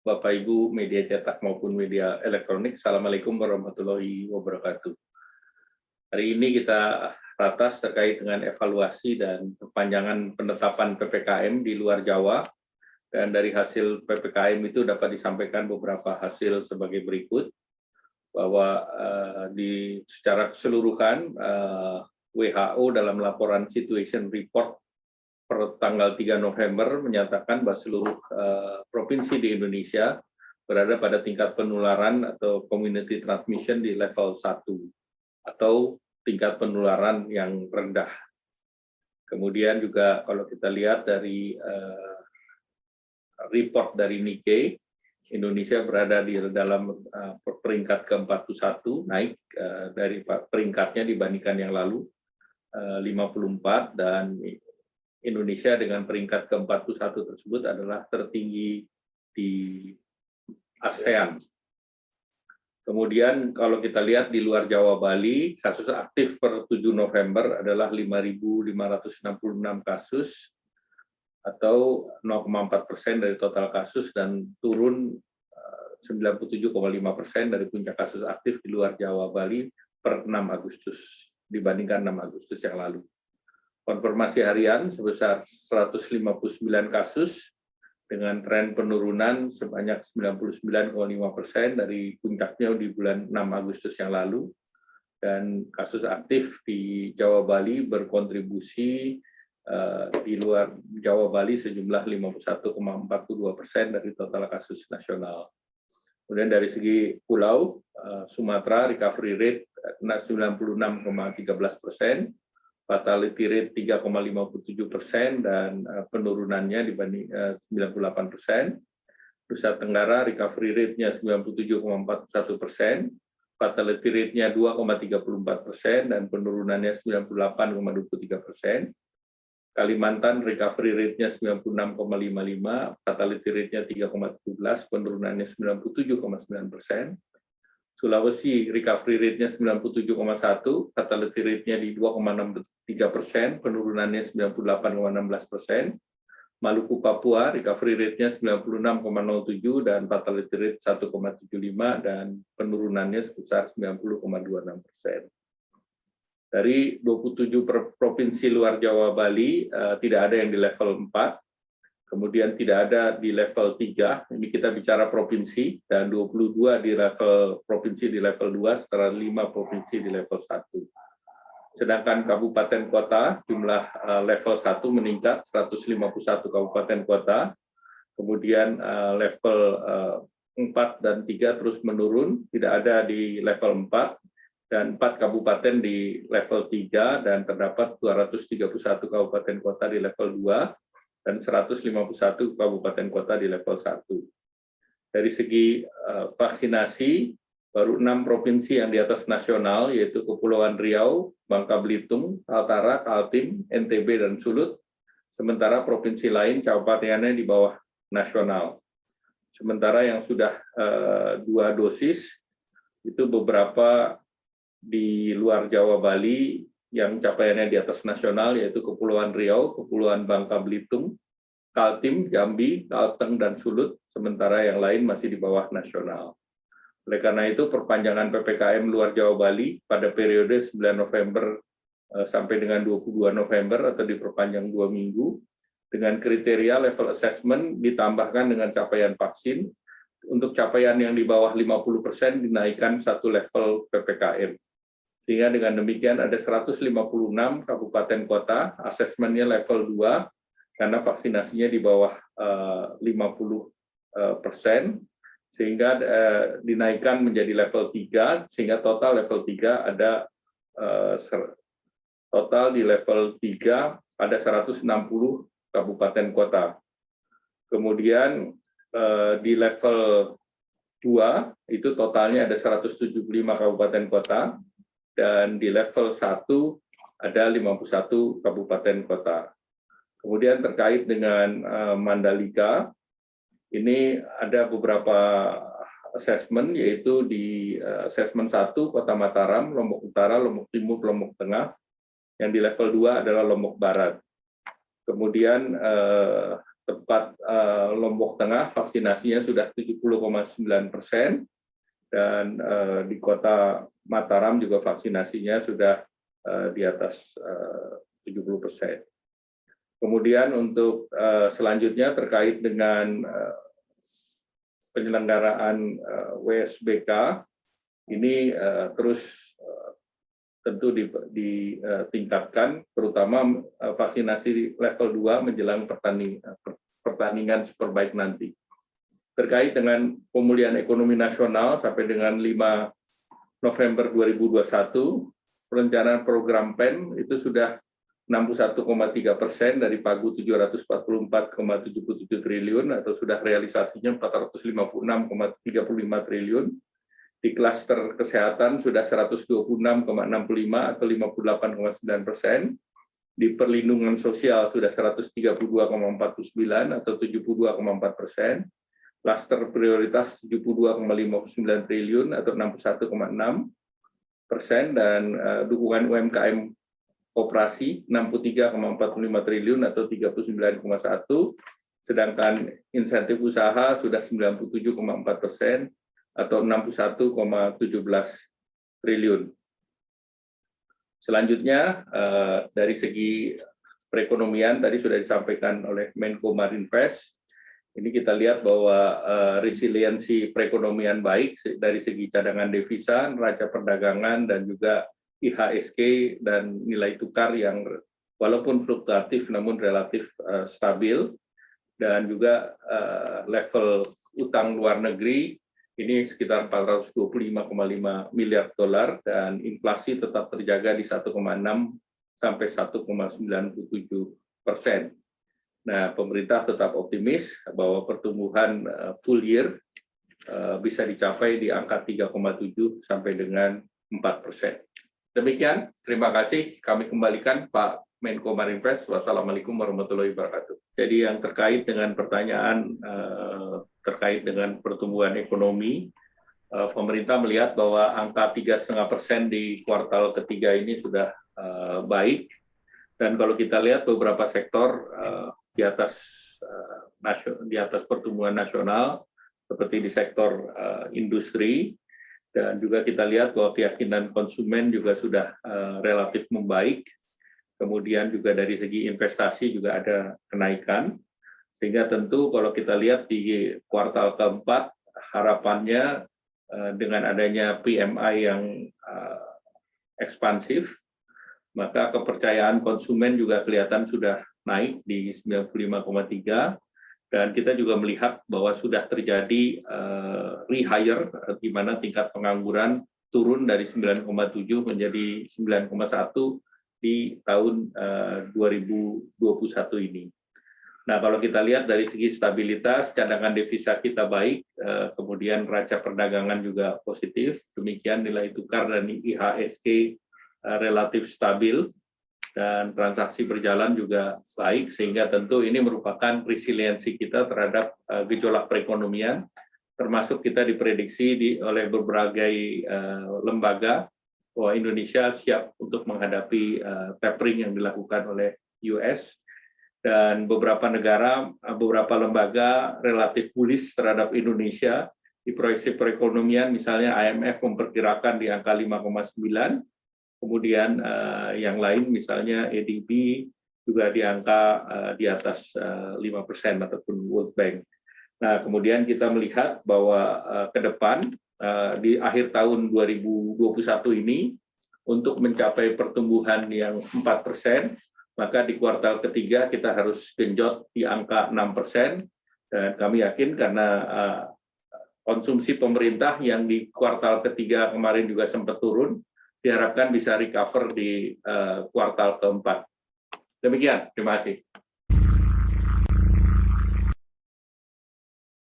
Bapak Ibu media cetak maupun media elektronik. Assalamualaikum warahmatullahi wabarakatuh. Hari ini kita ratas terkait dengan evaluasi dan perpanjangan penetapan PPKM di luar Jawa. Dan dari hasil PPKM itu dapat disampaikan beberapa hasil sebagai berikut. Bahwa secara keseluruhan WHO dalam laporan Situation Report per tanggal 3 November menyatakan bahwa seluruh provinsi di Indonesia berada pada tingkat penularan atau community transmission di level 1 atau tingkat penularan yang rendah. Kemudian juga kalau kita lihat dari report dari Nikkei, Indonesia berada di dalam peringkat ke-41, naik dari peringkatnya dibandingkan yang lalu, 54, dan Indonesia dengan peringkat ke-41 tersebut adalah tertinggi di ASEAN. Kemudian kalau kita lihat di luar Jawa Bali, kasus aktif per 7 November adalah 5.566 kasus atau 0,4% dari total kasus dan turun 97,5% dari puncak kasus aktif di luar Jawa Bali per 6 Agustus dibandingkan 6 Agustus yang lalu. Konfirmasi harian sebesar 159 kasus dengan tren penurunan sebanyak 99,5% dari puncaknya di bulan 6 Agustus yang lalu. Dan kasus aktif di Jawa Bali berkontribusi di luar Jawa Bali sejumlah 51,42% dari total kasus nasional. Kemudian dari segi pulau, Sumatera recovery rate 96,13%, fatality rate 3,57% dan penurunannya dibanding 98%. Nusa Tenggara recovery rate-nya 97,41%, fatality rate-nya 2,34% dan penurunannya 98,23%. Kalimantan recovery rate-nya 96,55, fatality rate-nya 3,17, penurunannya 97,9%. Sulawesi recovery rate-nya 97,1, fatality rate-nya di 2,63%, penurunannya 98,16%. Maluku Papua recovery rate-nya 96,07 dan fatality rate 1,75 dan penurunannya sebesar 90,26%. Dari 27 provinsi luar Jawa Bali tidak ada yang di level 4. Kemudian tidak ada di level 3, ini kita bicara provinsi, dan 22 di level provinsi di level 2, setelah 5 provinsi di level 1. Sedangkan kabupaten kota, jumlah level 1 meningkat 151 kabupaten kota, kemudian level 4 dan 3 terus menurun, tidak ada di level 4, dan 4 kabupaten di level 3, dan terdapat 231 kabupaten kota di level 2, dan 151 kabupaten kota di level 1. Dari segi vaksinasi, baru 6 provinsi yang di atas nasional, yaitu Kepulauan Riau, Bangka Belitung, Kaltara, Kaltim, NTB, dan Sulut. Sementara provinsi lain cakupannya di bawah nasional. Sementara yang sudah 2 dosis, itu beberapa di luar Jawa Bali, yang capaiannya di atas nasional, yaitu Kepulauan Riau, Kepulauan Bangka Belitung, Kaltim, Jambi, Kalteng, dan Sulut, sementara yang lain masih di bawah nasional. Oleh karena itu, perpanjangan PPKM luar Jawa Bali pada periode 9 November sampai dengan 22 November atau diperpanjang 2 minggu, dengan kriteria level assessment ditambahkan dengan capaian vaksin, untuk capaian yang di bawah 50% dinaikkan 1 level PPKM. Sehingga dengan demikian ada 156 kabupaten kota, asesmennya level 2, karena vaksinasinya di bawah 50%, sehingga dinaikkan menjadi level 3, sehingga total level 3 ada total di level 3 ada 160 kabupaten kota. Kemudian di level 2 itu totalnya ada 175 kabupaten kota, dan di level 1 ada 51 kabupaten kota. Kemudian terkait dengan Mandalika, ini ada beberapa assessment, yaitu di assessment 1 Kota Mataram, Lombok Utara, Lombok Timur, Lombok Tengah, yang di level 2 adalah Lombok Barat. Kemudian tempat Lombok Tengah vaksinasinya sudah 70,9%, dan di kota Mataram juga vaksinasinya sudah di atas 70%. Kemudian untuk selanjutnya terkait dengan penyelenggaraan WSBK, ini terus tentu ditingkatkan, terutama vaksinasi level 2 menjelang pertandingan Superbike nanti. Terkait dengan pemulihan ekonomi nasional sampai dengan 5 November 2021, perencanaan program PEN itu sudah 61,3% dari pagu 744,77 triliun atau sudah realisasinya 456,35 triliun. Di klaster kesehatan sudah 126,65 atau 58,9%. Di perlindungan sosial sudah 132,49 atau 72,4%. Klaster prioritas 72,59 triliun atau 61,6%, dan dukungan UMKM operasi 63,45 triliun atau 39,1%, sedangkan insentif usaha sudah 97,4% atau 61,17 triliun. Selanjutnya, dari segi perekonomian tadi sudah disampaikan oleh Menko Marinvest. Ini kita lihat bahwa resiliensi perekonomian baik dari segi cadangan devisa, neraca perdagangan, dan juga IHSG dan nilai tukar yang walaupun fluktuatif namun relatif stabil, dan juga level utang luar negeri ini sekitar 425,5 miliar dolar, dan inflasi tetap terjaga di 1,6 sampai 1,97%. Nah, pemerintah tetap optimis bahwa pertumbuhan full year bisa dicapai di angka 3,7 sampai dengan 4%. Demikian, terima kasih. Kami kembalikan Pak Menko Marinvest. Wassalamualaikum warahmatullahi wabarakatuh. Jadi yang terkait dengan pertanyaan terkait dengan pertumbuhan ekonomi, pemerintah melihat bahwa angka 3,5% di kuartal ketiga ini sudah baik, dan kalau kita lihat beberapa sektor di atas pertumbuhan nasional seperti di sektor industri, dan juga kita lihat bahwa keyakinan konsumen juga sudah relatif membaik. Kemudian juga dari segi investasi juga ada kenaikan, sehingga tentu kalau kita lihat di kuartal keempat, harapannya dengan adanya PMI yang ekspansif, maka kepercayaan konsumen juga kelihatan sudah naik di 95,3, dan kita juga melihat bahwa sudah terjadi rehire, di mana tingkat pengangguran turun dari 9,7 menjadi 9,1 di tahun 2021 ini. Nah, kalau kita lihat dari segi stabilitas, cadangan devisa kita baik, kemudian neraca perdagangan juga positif, demikian nilai tukar dan IHSG relatif stabil, dan transaksi berjalan juga baik, sehingga tentu ini merupakan resiliensi kita terhadap gejolak perekonomian, termasuk kita diprediksi oleh berbagai lembaga bahwa Indonesia siap untuk menghadapi tapering yang dilakukan oleh US, dan beberapa negara, beberapa lembaga relatif bullish terhadap Indonesia. Di proyeksi perekonomian misalnya IMF memperkirakan di angka 5,9, kemudian yang lain misalnya ADB juga di angka di atas 5% ataupun World Bank. Nah, kemudian kita melihat bahwa ke depan di akhir tahun 2021 ini untuk mencapai pertumbuhan yang 4%, maka di kuartal ketiga kita harus genjot di angka 6%, dan kami yakin karena konsumsi pemerintah yang di kuartal ketiga kemarin juga sempat turun, diharapkan bisa recover di kuartal keempat. Demikian, terima kasih.